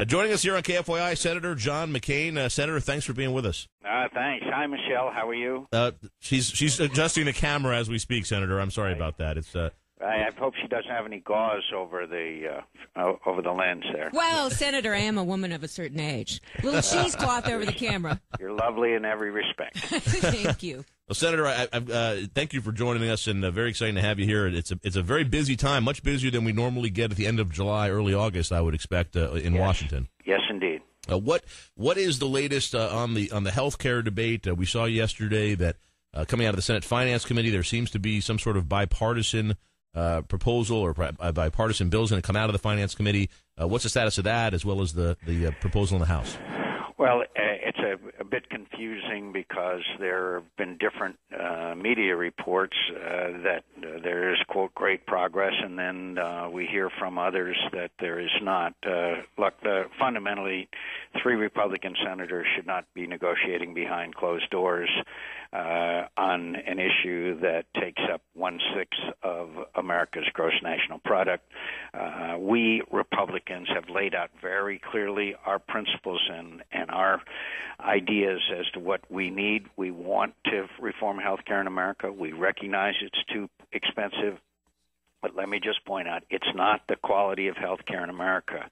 Joining us here on KFYI, Senator John McCain. Senator, thanks for being with us. Thanks. Hi, Michelle. How are you? She's adjusting the camera as we speak, Senator. I'm sorry about that. It's I hope she doesn't have any gauze over the lens there. Well, Senator, I am a woman of a certain age. Little cheesecloth over the camera. You're lovely in every respect. Thank you. Well, Senator, I thank you for joining us, and very exciting to have you here. It's a very busy time, much busier than we normally get at the end of July, early August, I would expect, in Washington. Yes, indeed. What is the latest on the health care debate? We saw yesterday that coming out of the Senate Finance Committee, there seems to be some sort of bipartisan proposal or bipartisan bills going to come out of the Finance Committee. What's the status of that, as well as the proposal in the House? Well, it's a bit confusing because there have been different media reports that there is, quote, great progress, and then we hear from others that there is not. Look, fundamentally, 3 Republican senators should not be negotiating behind closed doors on an issue that takes up 1/6 of America's gross national product. We Republicans have laid out very clearly our principles and our ideas as to what we need. We want to reform health care in America. We recognize it's too expensive. But let me just point out, it's not the quality of health care in America.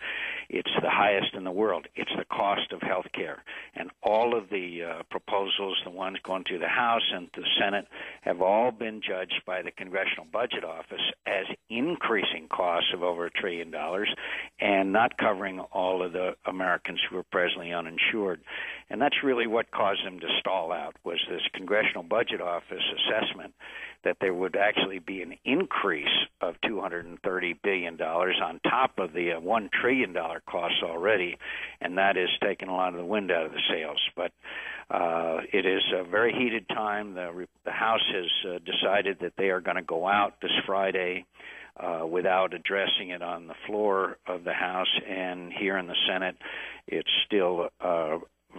It's the highest in the world. It's the cost of health care. And all of the proposals, the ones going to the House and the Senate, have all been judged by the Congressional Budget Office as increasing costs of over $1 trillion and not covering all of the Americans who are presently uninsured. And that's really what caused them to stall out, was this Congressional Budget Office assessment that there would actually be an increase of $230 billion on top of the $1 trillion costs already, and that is taking a lot of the wind out of the sails. But it is a very heated time. The House has decided that they are going to go out this Friday without addressing it on the floor of the House, and here in the Senate it's still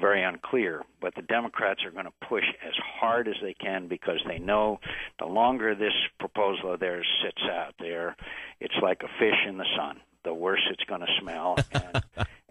very unclear, but the Democrats are going to push as hard as they can because they know the longer this proposal of theirs sits out there, it's like a fish in the sun. The worse it's going to smell,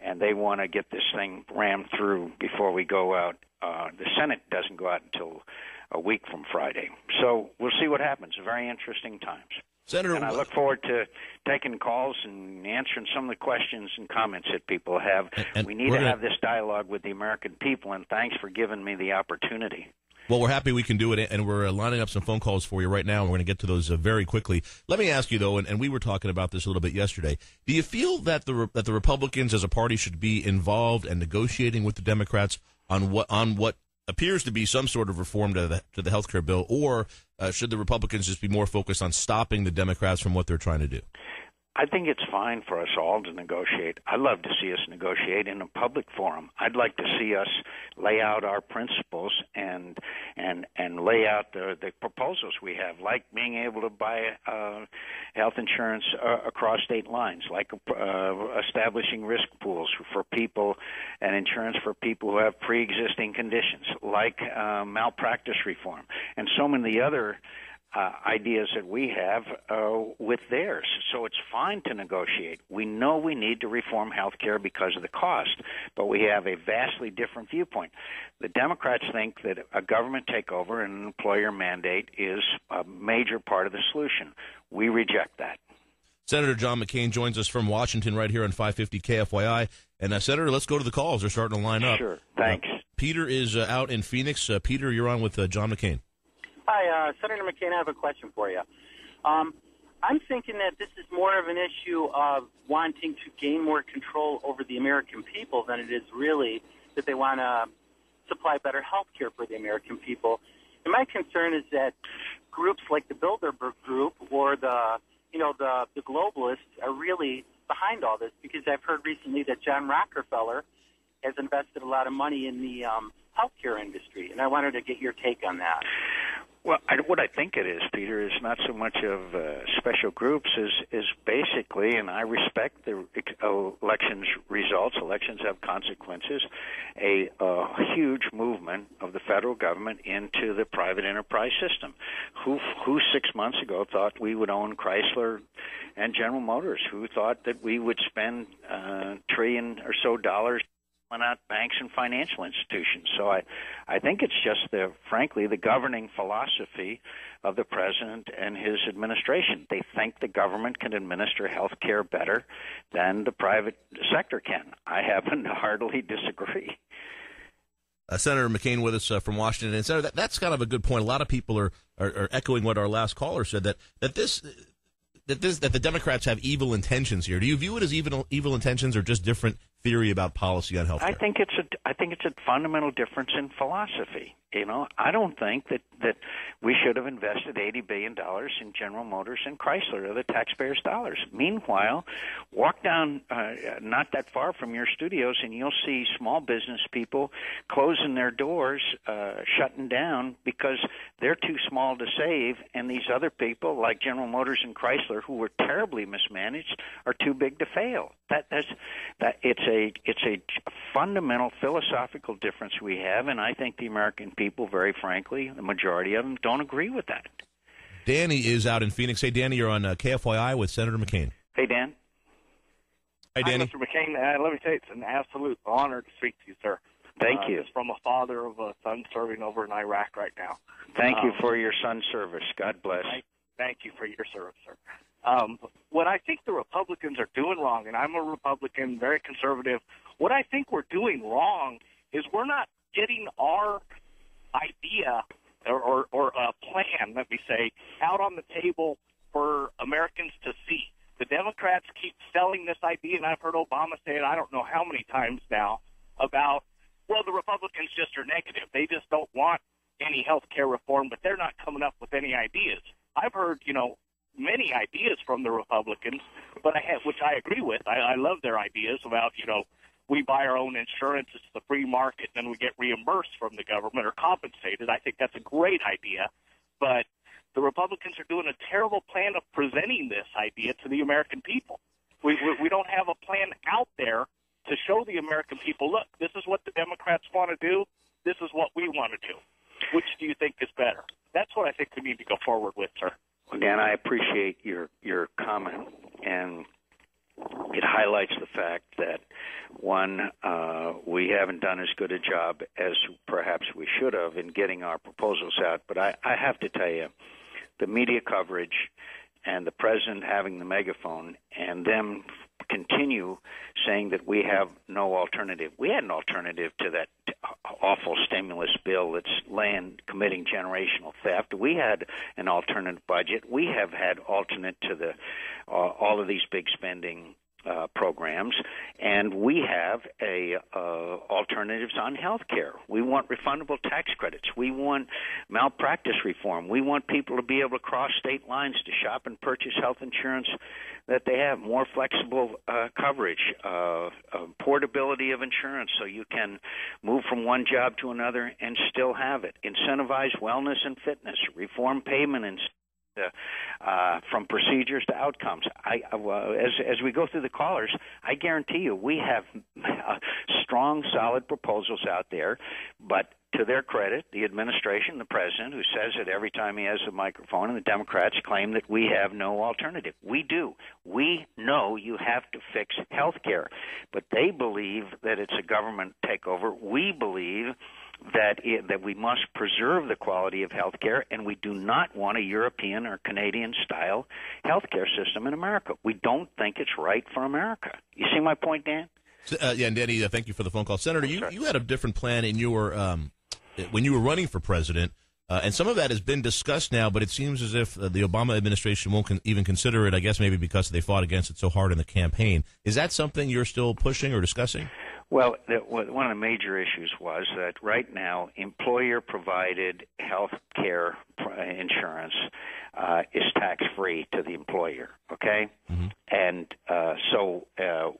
and they want to get this thing rammed through before we go out. The Senate doesn't go out until a week from Friday. So we'll see what happens. Very interesting times. Senator, and I look forward to taking calls and answering some of the questions and comments that people have. And we need to have this dialogue with the American people, and thanks for giving me the opportunity. Well, we're happy we can do it, and we're lining up some phone calls for you right now, and we're going to get to those very quickly. Let me ask you, though, and we were talking about this a little bit yesterday, do you feel that the Republicans as a party should be involved and negotiating with the Democrats on what appears to be some sort of reform to the health care bill, or should the Republicans just be more focused on stopping the Democrats from what they're trying to do? I think it's fine for us all to negotiate. I'd love to see us negotiate in a public forum. I'd like to see us lay out our principles and lay out the proposals we have, like being able to buy health insurance across state lines, like establishing risk pools for people and insurance for people who have pre-existing conditions, like malpractice reform, and so many other ideas that we have with theirs. So it's fine to negotiate. We know we need to reform health care because of the cost, but we have a vastly different viewpoint. The Democrats think that a government takeover and an employer mandate is a major part of the solution. We reject that. Senator John McCain joins us from Washington right here on 550 KFYI. And, Senator, let's go to the calls. They're starting to line up. Sure. Thanks. Peter is out in Phoenix. Peter, you're on with John McCain. Hi, Senator McCain, I have a question for you. I'm thinking that this is more of an issue of wanting to gain more control over the American people than it is really that they want to supply better health care for the American people. And my concern is that groups like the Bilderberg Group or the globalists are really behind all this, because I've heard recently that John Rockefeller has invested a lot of money in the healthcare industry, and I wanted to get your take on that. Well, what I think it is, Peter, is not so much of special groups is basically, and I respect the elections results. Elections have consequences. A huge movement of the federal government into the private enterprise system. Who 6 months ago thought we would own Chrysler and General Motors? Who thought that we would spend $1 trillion or so out banks and financial institutions? So I think it's just frankly the governing philosophy of the president and his administration. They think the government can administer health care better than the private sector can. I happen to heartily disagree. Senator McCain with us from Washington, and Senator, that's kind of a good point. A lot of people are echoing what our last caller said, that the Democrats have evil intentions here. Do you view it as evil intentions, or just different theory about policy on health care? I think it's a fundamental difference in philosophy. I don't think that we should have invested $80 billion in General Motors and Chrysler of the taxpayers' dollars. Meanwhile, walk down not that far from your studios, and you'll see small business people closing their doors, shutting down because they're too small to save, and these other people, like General Motors and Chrysler, who were terribly mismanaged, are too big to fail. It's a fundamental philosophical difference we have, and I think the American people, very frankly, the majority of them, don't agree with that. Danny is out in Phoenix. Hey, Danny, you're on KFYI with Senator McCain. Hey, Dan. Hi, Danny. Hi, Mr. McCain. Let me say it's an absolute honor to speak to you, sir. Thank you. It's from a father of a son serving over in Iraq right now. Thank you for your son's service. God bless. Thank you for your service, sir. What I think the Republicans are doing wrong, and I'm a Republican, very conservative, what I think we're doing wrong is we're not getting our idea or a plan, let me say, out on the table for Americans to see. The Democrats keep selling this idea, and I've heard Obama say it I don't know how many times now, about, well, the Republicans just are negative. They just don't want any health care reform, but they're not coming up with any ideas. I've heard, many ideas from the Republicans, but which I agree with. I love their ideas about, we buy our own insurance, it's the free market, and then we get reimbursed from the government or compensated. I think that's a great idea, but the Republicans are doing a terrible plan of presenting this idea to the American people. We don't have a plan out there to show the American people, look, this is what the Democrats want to do, this is what we want to do. Which do you think is better? That's what I think we need to go forward with, sir. Well, Dan, I appreciate your comment, and it highlights the fact that, one, we haven't done as good a job as perhaps we should have in getting our proposals out. But I have to tell you, the media coverage and the president having the megaphone and them continue saying that we have no alternative. We had an alternative to that awful stimulus bill that's committing generational theft. We had an alternate budget. We have had alternate to the all of these big spending programs, and we have alternatives on health care. We want refundable tax credits. We want malpractice reform. We want people to be able to cross state lines to shop and purchase health insurance that they have, more flexible coverage, portability of insurance so you can move from one job to another and still have it, incentivize wellness and fitness, reform payment and from procedures to outcomes. As we go through the callers, I guarantee you we have strong, solid proposals out there, but to their credit, the administration, the president, who says it every time he has a microphone, and the Democrats claim that we have no alternative. We do. We know you have to fix health care, but they believe that it's a government takeover. We believe that we must preserve the quality of health care, and we do not want a European or Canadian-style health care system in America. We don't think it's right for America. You see my point, Dan? Yeah, and Danny, thank you for the phone call. Senator, you had a different plan in your when you were running for president, and some of that has been discussed now, but it seems as if the Obama administration won't even consider it, I guess maybe because they fought against it so hard in the campaign. Is that something you're still pushing or discussing? Well, one of the major issues was that right now employer-provided health care insurance is tax-free to the employer, okay? Mm-hmm. And so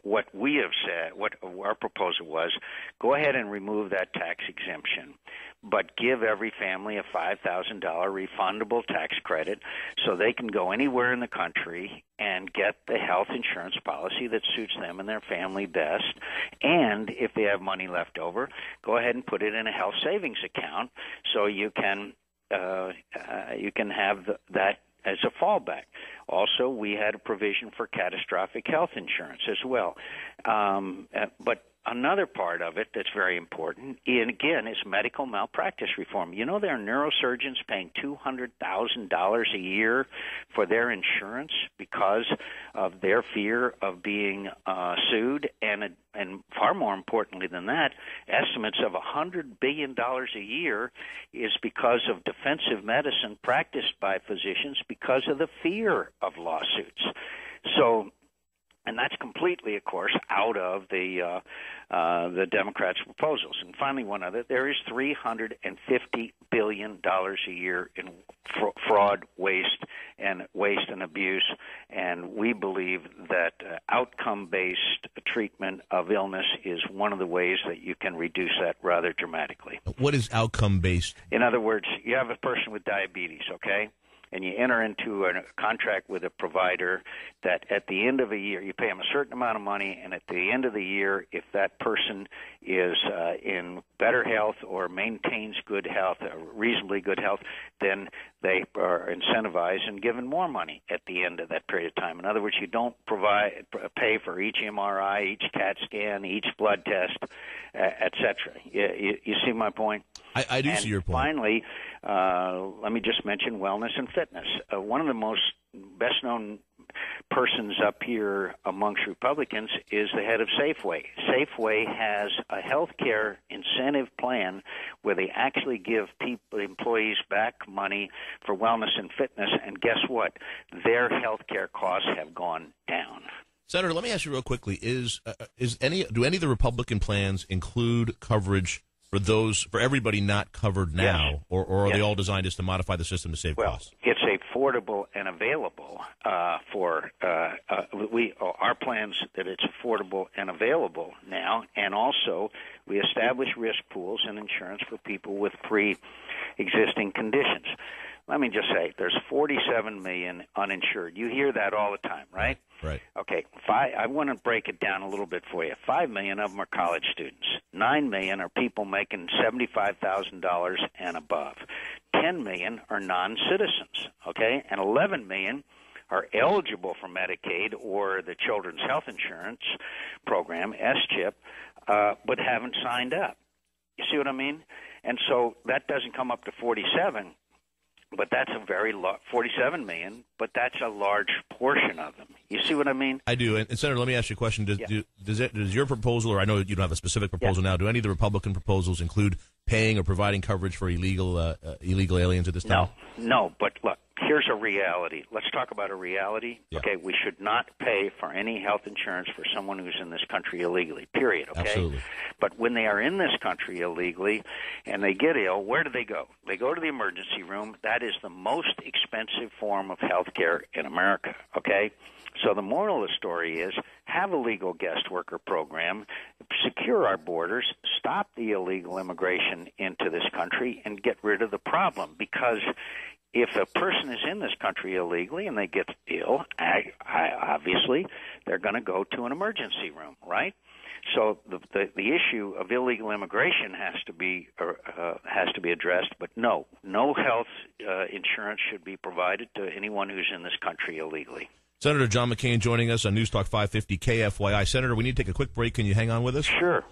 what we have said, what our proposal was, go ahead and remove that tax exemption, but give every family a $5,000 refundable tax credit so they can go anywhere in the country and get the health insurance policy that suits them and their family best. And if they have money left over, go ahead and put it in a health savings account so you can have that as a fallback. Also, we had a provision for catastrophic health insurance as well. But another part of it that's very important, and again, is medical malpractice reform. You know, there are neurosurgeons paying $200,000 a year for their insurance because of their fear of being sued, and far more importantly than that, estimates of $100 billion a year is because of defensive medicine practiced by physicians because of the fear of lawsuits. So, and that's completely, of course, out of the Democrats' proposals. And finally, one other: there is $350 billion a year in fraud, waste, and abuse. And we believe that outcome-based treatment of illness is one of the ways that you can reduce that rather dramatically. What is outcome-based? In other words, you have a person with diabetes, okay? And you enter into a contract with a provider that at the end of a year, you pay them a certain amount of money, and at the end of the year, if that person is in better health or maintains good health, reasonably good health, then they are incentivized and given more money at the end of that period of time. In other words, you don't pay for each MRI, each CAT scan, each blood test, et cetera. You see my point? I do see your point. Finally, let me just mention wellness and fitness. One of the most best-known persons up here amongst Republicans is the head of Safeway. Safeway has a health care incentive plan where they actually give employees back money for wellness and fitness, and guess what? Their health care costs have gone down. Senator, let me ask you real quickly: do any of the Republican plans include coverage for everybody not covered now, yes, or are yes, they all designed just to modify the system to save costs? It's affordable and available for our plans that it's affordable and available now, and also we establish risk pools and insurance for people with pre-existing conditions. Let me just say, there's 47 million uninsured. You hear that all the time, right? Right. Okay, I want to break it down a little bit for you. 5 million of them are college students. 9 million are people making $75,000 and above. 10 million are non-citizens, okay? And 11 million are eligible for Medicaid or the Children's Health Insurance Program, SCHIP, but haven't signed up. You see what I mean? And so that doesn't come up to 47. But that's a very 47 million, but that's a large portion of them. You see what I mean? I do. And Senator, let me ask you a question. Does your proposal, or I know you don't have a specific proposal now, do any of the Republican proposals include paying or providing coverage for illegal aliens at this time? No. But look, here's a reality. Let's talk about a reality. Yeah. Okay, we should not pay for any health insurance for someone who's in this country illegally, period, okay? Absolutely. But when they are in this country illegally and they get ill, where do they go? They go to the emergency room. That is the most expensive form of health care in America, okay? So the moral of the story is have a legal guest worker program, secure our borders, stop the illegal immigration into this country, and get rid of the problem. Because if a person is in this country illegally and they get ill, obviously they're going to go to an emergency room, right? So the issue of illegal immigration has to be addressed. But no health insurance should be provided to anyone who's in this country illegally. Senator John McCain joining us on News Talk 550 KFYI. Senator, we need to take a quick break. Can you hang on with us? Sure.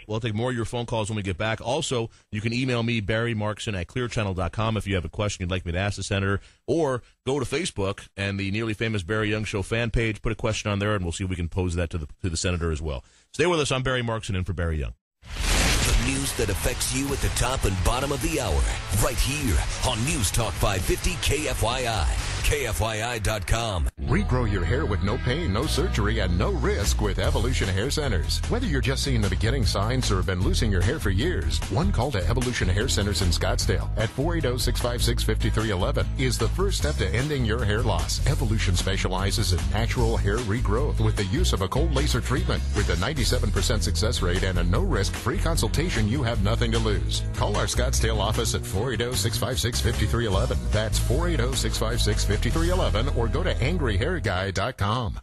We'll take more of your phone calls when we get back. Also, you can email me, Barry Markson at clearchannel.com if you have a question you'd like me to ask the Senator, or go to Facebook and the Nearly Famous Barry Young Show fan page, put a question on there, and we'll see if we can pose that to the Senator as well. Stay with us. I'm Barry Markson in for Barry Young. The news that affects you at the top and bottom of the hour, right here on News Talk 550 KFYI. KFYI.com. Regrow your hair with no pain, no surgery, and no risk with Evolution Hair Centers. Whether you're just seeing the beginning signs or have been losing your hair for years, one call to Evolution Hair Centers in Scottsdale at 480-656-5311 is the first step to ending your hair loss. Evolution specializes in natural hair regrowth with the use of a cold laser treatment. With a 97% success rate and a no-risk free consultation, you have nothing to lose. Call our Scottsdale office at 480-656-5311. That's 480-656-5311, or go to angryhairguy.com.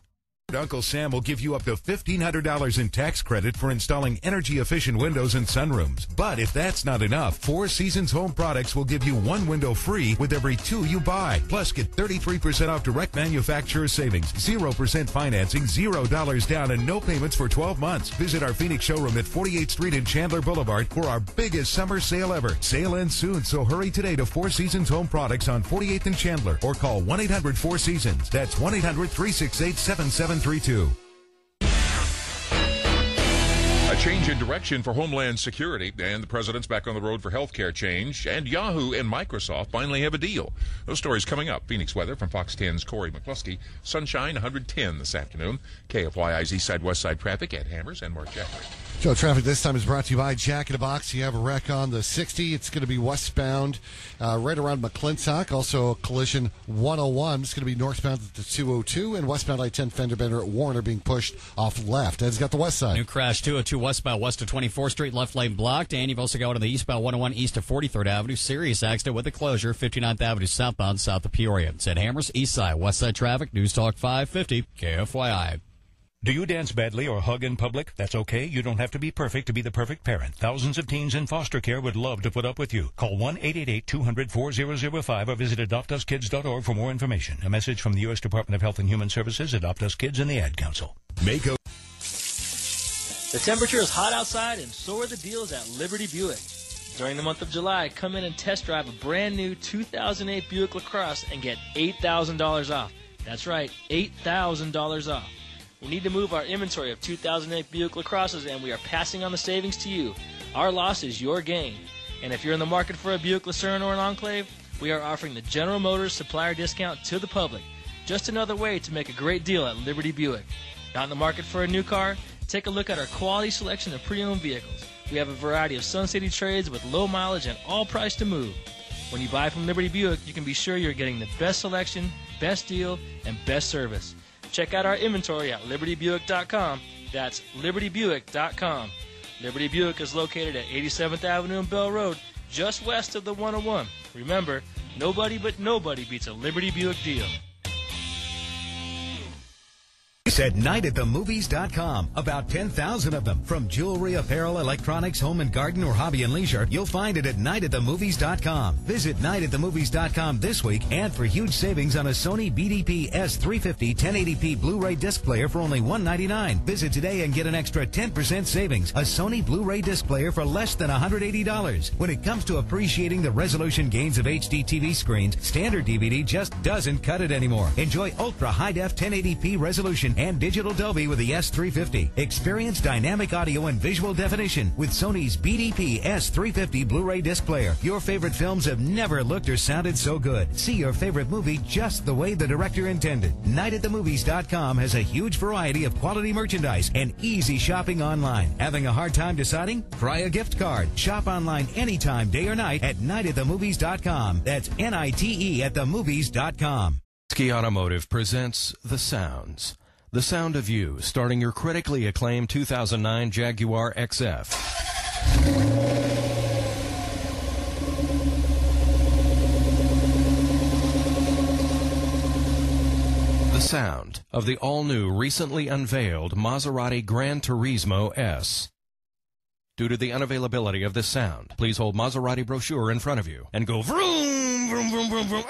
Uncle Sam will give you up to $1,500 in tax credit for installing energy-efficient windows and sunrooms. But if that's not enough, Four Seasons Home Products will give you one window free with every two you buy. Plus, get 33% off direct manufacturer savings, 0% financing, $0 down, and no payments for 12 months. Visit our Phoenix showroom at 48th Street and Chandler Boulevard for our biggest summer sale ever. Sale ends soon, so hurry today to Four Seasons Home Products on 48th and Chandler, or call 1-800-4SEASONS. That's 1-800-368-7732. A change in direction for Homeland Security, and the president's back on the road for healthcare change, and Yahoo and Microsoft finally have a deal. Those stories coming up. Phoenix weather from Fox 10's Corey McCluskey. Sunshine 110 this afternoon. KFYI's East Side West Side traffic at Hammers and Mark Jeffrey. So traffic this time is brought to you by Jack in a Box. You have a wreck on the 60. It's going to be westbound right around McClintock. Also a collision 101. It's going to be northbound at the 202 and westbound I-10 fender bender at Warner being pushed off left. Ed's got the west side. New crash 202 westbound west of 24th Street, left lane blocked. And you've also got on the eastbound 101 east of 43rd Avenue. Serious accident with a closure. 59th Avenue southbound south of Peoria. It's at Hammers, east side, west side traffic. News Talk 550 KFYI. Do you dance badly or hug in public? That's okay. You don't have to be perfect to be the perfect parent. Thousands of teens in foster care would love to put up with you. Call 1-888-200-4005 or visit adoptuskids.org for more information. A message from the U.S. Department of Health and Human Services, Adopt Us Kids, and the Ad Council. The temperature is hot outside, and so are the deals at Liberty Buick. During the month of July, come in and test drive a brand new 2008 Buick LaCrosse and get $8,000 off. That's right, $8,000 off. We need to move our inventory of 2008 Buick LaCrosses, and we are passing on the savings to you. Our loss is your gain. And if you're in the market for a Buick Lucerne or an Enclave, we are offering the General Motors supplier discount to the public. Just another way to make a great deal at Liberty Buick. Not in the market for a new car? Take a look at our quality selection of pre-owned vehicles. We have a variety of Sun City trades with low mileage and all priced to move. When you buy from Liberty Buick, you can be sure you're getting the best selection, best deal, and best service. Check out our inventory at libertybuick.com. That's libertybuick.com. Liberty Buick is located at 87th Avenue and Bell Road, just west of the 101. Remember, nobody but nobody beats a Liberty Buick deal. At nightatthemovies.com. About 10,000 of them. From jewelry, apparel, electronics, home and garden, or hobby and leisure, you'll find it at nightatthemovies.com. Visit nightatthemovies.com this week and for huge savings on a Sony BDP S350 1080p Blu-ray disc player for only $199. Visit today and get an extra 10% savings. A Sony Blu-ray disc player for less than $180. When it comes to appreciating the resolution gains of HD TV screens, standard DVD just doesn't cut it anymore. Enjoy ultra high-def 1080p resolution and digital Dolby with the S350. Experience dynamic audio and visual definition with Sony's BDP S350 Blu-ray disc player. Your favorite films have never looked or sounded so good. See your favorite movie just the way the director intended. Nightatthemovies.com has a huge variety of quality merchandise and easy shopping online. Having a hard time deciding? Try a gift card. Shop online anytime, day or night at nightatthemovies.com. That's NITE at themovies.com. Ski Automotive presents The Sounds. The sound of you starting your critically acclaimed 2009 Jaguar XF. The sound of the all-new, recently unveiled Maserati Gran Turismo S. Due to the unavailability of this sound, please hold Maserati brochure in front of you and go vroom, vroom, vroom, vroom, vroom.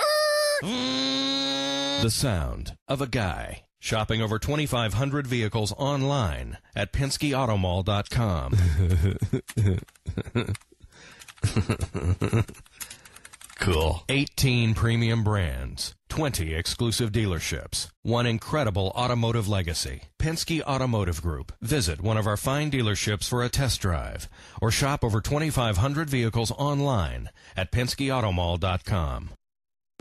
The sound of a guy shopping over 2,500 vehicles online at PenskeAutomall.com. Cool. 18 premium brands, 20 exclusive dealerships, one incredible automotive legacy. Penske Automotive Group. Visit one of our fine dealerships for a test drive or shop over 2,500 vehicles online at PenskeAutomall.com.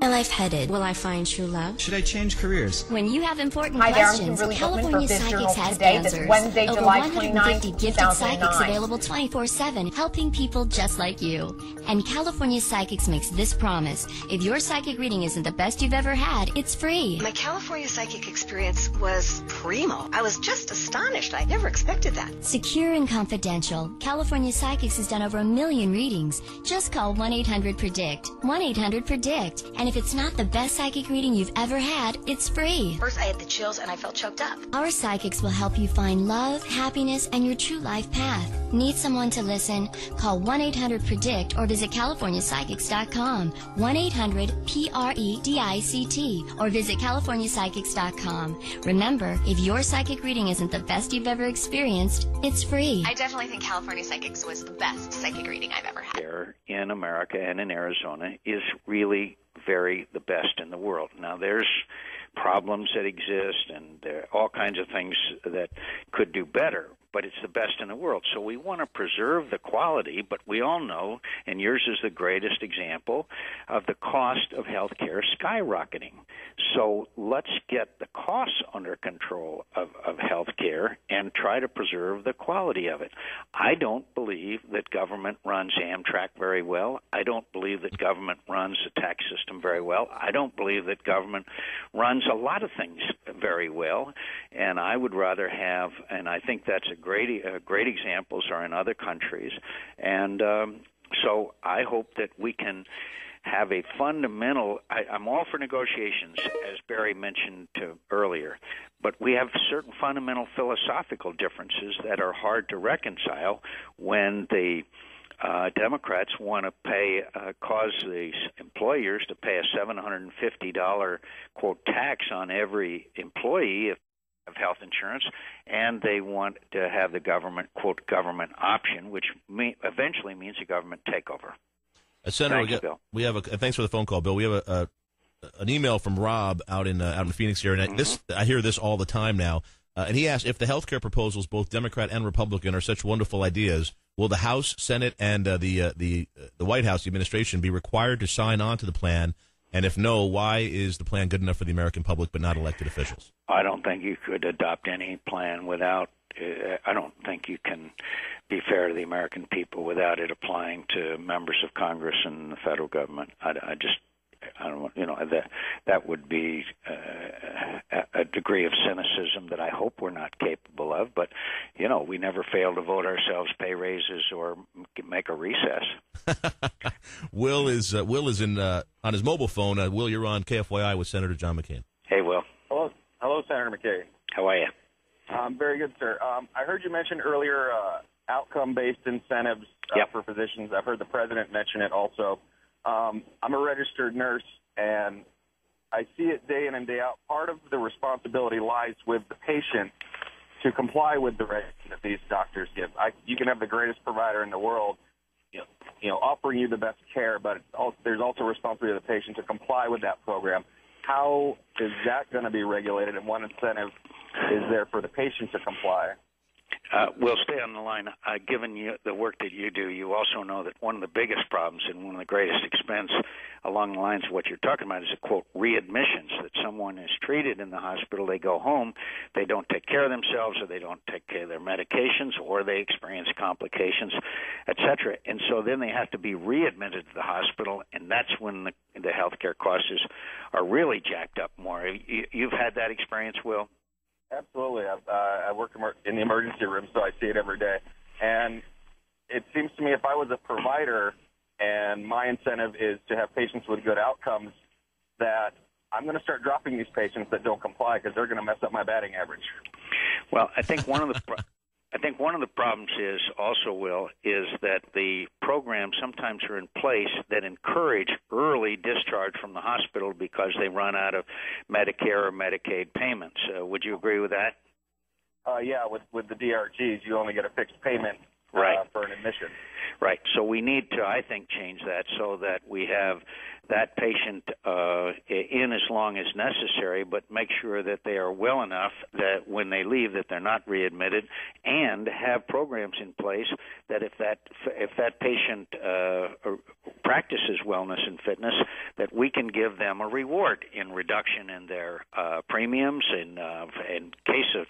My life headed? Will I find true love? Should I change careers? When you have important Hi there, I'm questions, Kimberly California Bookman for Biz Psychics Journal has today, answers. this Wednesday, Over July 150 29th, gifted psychics 2009. available 24/7, helping people just like you. And California Psychics makes this promise: if your psychic reading isn't the best you've ever had, it's free. My California psychic experience was primo. I was just astonished. I never expected that. Secure and confidential, California Psychics has done over 1 million readings. Just call 1-800-PREDICT. 1-800-PREDICT. And if it's not the best psychic reading you've ever had, it's free. First, I had the chills and I felt choked up. Our psychics will help you find love, happiness, and your true life path. Need someone to listen? Call 1-800-PREDICT or visit CaliforniaPsychics.com. 1-800-PREDICT or visit CaliforniaPsychics.com. Remember, if your psychic reading isn't the best you've ever experienced, it's free. I definitely think California Psychics was the best psychic reading I've ever had. There in America and in Arizona is really the best in the world. Now, there's problems that exist, and there are all kinds of things that could do better, but it's the best in the world. So we want to preserve the quality, but we all know, and yours is the greatest example, of the cost of health care skyrocketing. So let's get the costs under control of health care and try to preserve the quality of it. I don't believe that government runs Amtrak very well. I don't believe that government runs the tax system very well. I don't believe that government runs a lot of things very well. And I would rather have, and I think that's great examples are in other countries. And so I hope that we can have a fundamental, I'm all for negotiations, as Barry mentioned earlier, but we have certain fundamental philosophical differences that are hard to reconcile when the Democrats want to cause the employers to pay a $750, quote, tax on every employee of health insurance, and they want to have the government, quote, government option, which eventually means a government takeover. Senator, we have thanks for the phone call, Bill. We have an email from Rob out in Phoenix here, and I hear this all the time now. And he asked, if the health care proposals, both Democrat and Republican, are such wonderful ideas, will the House, Senate, and the White House, the administration, be required to sign on to the plan? And if no, why is the plan good enough for the American public but not elected officials? I don't think you could adopt any plan without. I don't think you can be fair to the American people without it applying to members of Congress and the federal government. I don't, that would be a degree of cynicism that I hope we're not capable of. But, we never fail to vote ourselves, pay raises, or make a recess. Will is in on his mobile phone. Will, you're on KFYI with Senator John McCain. Hey, Will. Hello, Senator McCain. How are you? Very good, sir. I heard you mention earlier outcome-based incentives for physicians. I've heard the president mention it also. I'm a registered nurse, and I see it day in and day out. Part of the responsibility lies with the patient to comply with the direction that these doctors give. You can have the greatest provider in the world, offering you the best care, but there's also responsibility of the patient to comply with that program. How is that going to be regulated, and what incentive is there for the patient to comply? We'll stay on the line. Given you the work that you do, you also know that one of the biggest problems and one of the greatest expense along the lines of what you're talking about is, quote, readmissions, that someone is treated in the hospital, they go home, they don't take care of themselves, or they don't take care of their medications, or they experience complications, et cetera. And so then they have to be readmitted to the hospital, and that's when the health care costs are really jacked up more. You've had that experience, Will? Absolutely. I work in the emergency room, so I see it every day. And it seems to me if I was a provider and my incentive is to have patients with good outcomes, that I'm going to start dropping these patients that don't comply because they're going to mess up my batting average. Well, I think one of the problems is also, Will, is that the programs sometimes are in place that encourage early discharge from the hospital because they run out of Medicare or Medicaid payments. Would you agree with that? Yeah, with the DRGs, you only get a fixed payment for an admission. Right. So we need to, I think, change that so that we have that patient in as long as necessary, but make sure that they are well enough that when they leave that they're not readmitted, and have programs in place that if that patient practices wellness and fitness, that we can give them a reward in reduction in their premiums. In case of,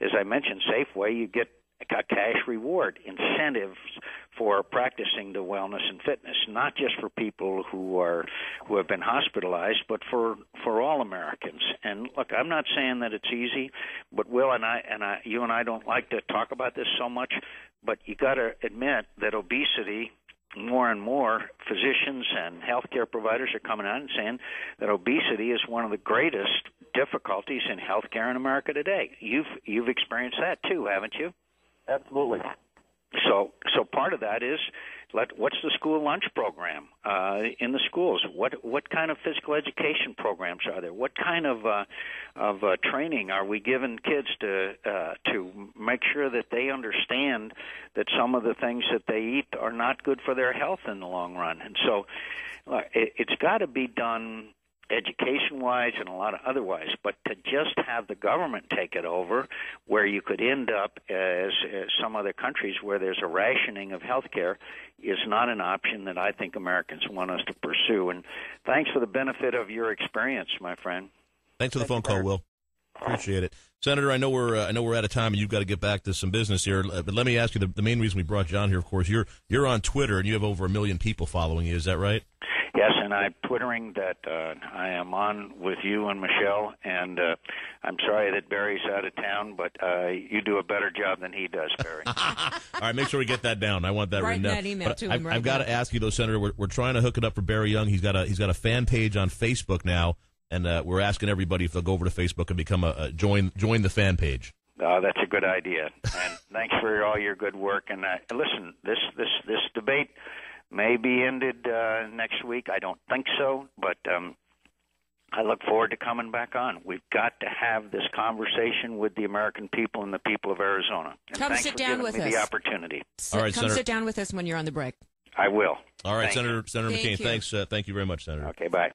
as I mentioned, Safeway, you get a cash reward, incentives for practicing the wellness and fitness, not just for people who have been hospitalized, but for all Americans. And look, I'm not saying that it's easy, but Will and you and I don't like to talk about this so much, but you got to admit that obesity, more and more physicians and healthcare providers are coming out and saying that obesity is one of the greatest difficulties in healthcare in America today. You've experienced that too, haven't you? Absolutely. So part of that is what's the school lunch program in the schools? What kind of physical education programs are there? What kind of training are we giving kids to make sure that they understand that some of the things that they eat are not good for their health in the long run? And so it's got to be done education-wise and a lot of otherwise, but to just have the government take it over, where you could end up as some other countries where there's a rationing of health care, is not an option that I think Americans want us to pursue. And thanks for the benefit of your experience, my friend. Thanks for the phone call, Will. Appreciate it. Senator, I know we're out of time, and you've got to get back to some business here. But let me ask you, the main reason we brought John here, of course, you're on Twitter, and you have over 1 million people following you. Is that right? Yes, and I'm twittering that I am on with you and Michelle, and I'm sorry that Barry's out of town, but you do a better job than he does, Barry. All right, make sure we get that down. I want that written down. Write that email to him right I've got to ask you, though, Senator, we're trying to hook it up for Barry Young. He's got a fan page on Facebook now, and we're asking everybody if they'll go over to Facebook and become join the fan page. That's a good idea, and thanks for all your good work. And listen, this debate may be ended next week. I don't think so, but I look forward to coming back on. We've got to have this conversation with the American people and the people of Arizona. And Come thanks sit for down giving with me us. the opportunity. All right, Come Senator. sit down with us when you're on the break. I will. All right, Thank Senator you. McCain, Thank you. thanks. Thank you very much, Senator. Okay, bye.